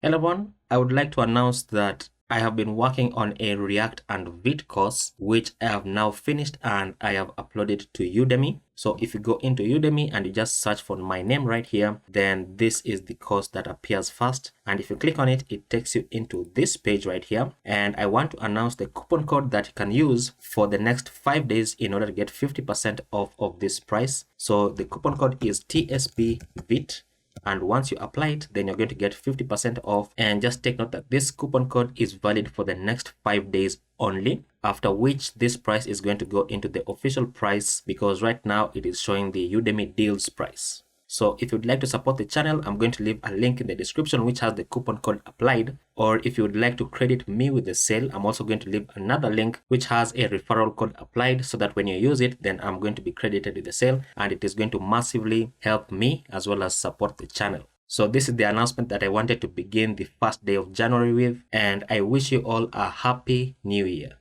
Hello everyone, I would like to announce that I have been working on a React and Vite course, which I have now finished and I have uploaded to Udemy. So if you go into Udemy and you just search for my name right here, then this is the course that appears first. And if you click on it, it takes you into this page right here. And I want to announce the coupon code that you can use for the next 5 days in order to get 50% off of this price. So the coupon code is TSP Vite. And once you apply it, then you're going to get 50% off. And just take note that this coupon code is valid for the next 5 days only, after which this price is going to go into the official price, because right now it is showing the Udemy deals price. So if you'd like to support the channel, I'm going to leave a link in the description which has the coupon code applied. Or if you would like to credit me with the sale, I'm also going to leave another link which has a referral code applied, so that when you use it, then I'm going to be credited with the sale, and it is going to massively help me as well as support the channel. So this is the announcement that I wanted to begin the first day of January with, and I wish you all a happy new year.